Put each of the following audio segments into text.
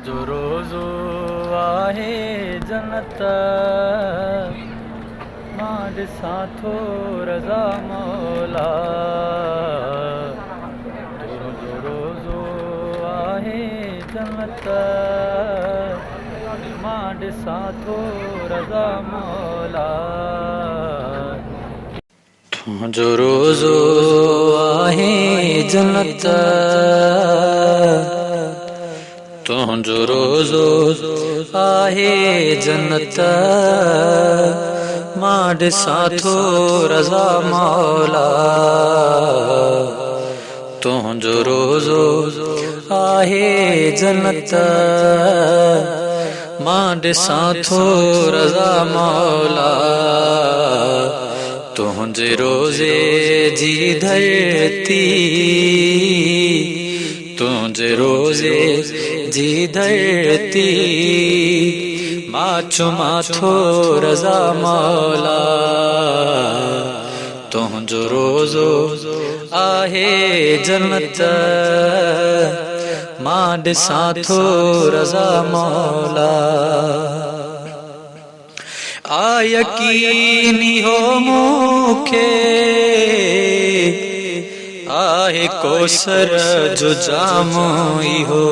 तुंहिंजो रोज़ो आहे जन्नत मां ॾिसां थो रज़ा मौला। तुंहिंजो रोज़ो आहे जन्नत मां ॾिसां थो रज़ा मौला। तुंहिंजो रोज़ो आहे जन्नत तुंहिंजो रोज़ो आहे जन्नत मां ॾिसां थो रज़ा मौला। तुंहिंजो रोज़ो आहे जन्नत मां ॾिसां थो रज़ा मौला। तुंहिंजे रोज़े जी धरती तुंहिंजे रोज़े जी धरती मां चुमां थो रज़ा मौला। तुंहिंजो रोज़ो आहे जन्नत मां ॾिसां थो रज़ा मौला। आ यकीनी हो मूंखे आहे कौसर जो जाम इहो।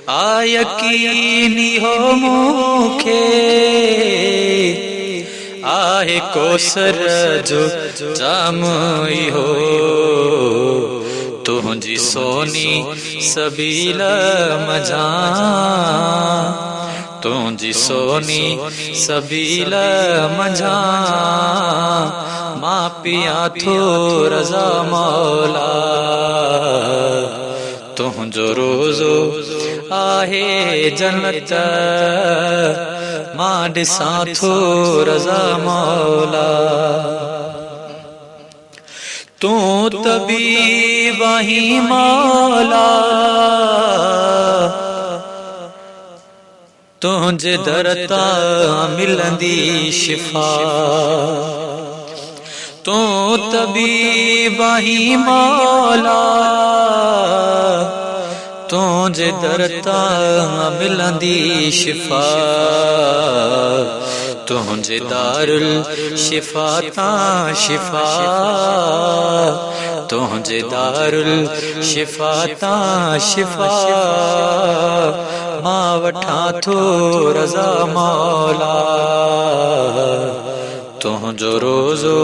आ यकीनी हो मूंखे आहे कौसर जो जाम इहो। तुंहिंजी सोनी सबील मझां तुंहिंजी सोनी सबील मझां मां पियां थो रज़ा मौला। तुंहिंजो रोज़ो आहे जन्नत मां ॾिसां थो रज़ा मौला। तूं तबीब आहीं मौला तुंहिंजे दर तां मिलंदी शिफ़ा। तूं तबीब आहीं मौला तुंहिंजे दर तां मिलंदी शिफ़ा। तुंहिंजे दारुल शिफ़ा तां शिफ़ा तुंहिंजे दारुल शिफ़ा तां शिफ़ा मां वठां थो रज़ा मौला। तुंहिंजो रोज़ो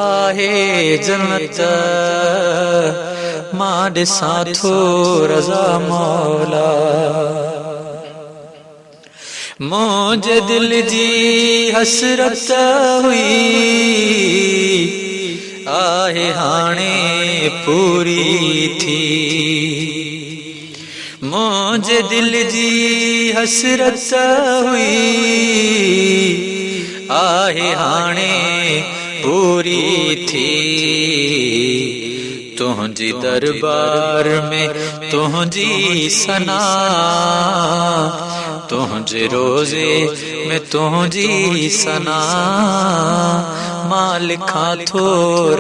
आहे जन्नत मां ॾिसां थो रज़ा मौला। मुंहिंजे दिल जी हसरत हुई आहे हाणे पूरी थी। मुंहिंजे दिल जी हसरत हुई आहे हाणे पूरी थी। तुंहिंजी दरबार में तुंहिंजी सना तुंहिंजे रोज़े में तुंहिंजी सना मां लिखां थो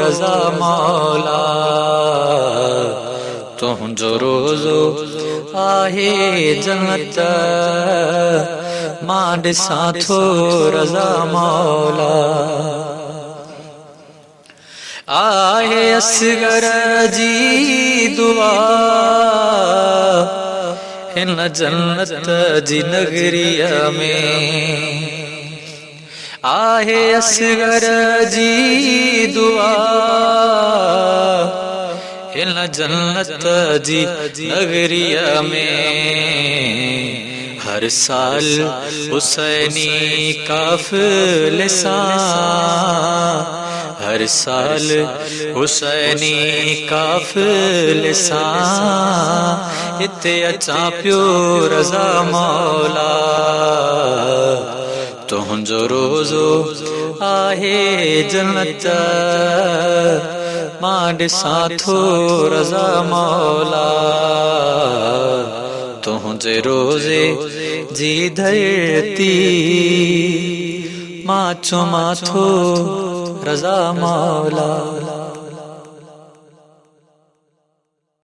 रज़ा मौला। तुंहिंजो रोज़ो आहे जन्नत मां ॾिसां थो रज़ा मौला। आहे असगर जी दुआ हिन जन्नत जी नगरीअ में। आहे असगर जी दुआ हिन जन्नत जी नगरीअ में। हर साल हुसैनी काफ़िले सां हर साल हुसैनी काफ़िले सां हिते अचां पियो रज़ा मौला। तुंहिंजो रोज़ो आहे जन्नत मां ॾिसां थो रज़ा मौला। तुंहिंजे रोज़े जी धरती मां चुमां थो रज़ा मौला।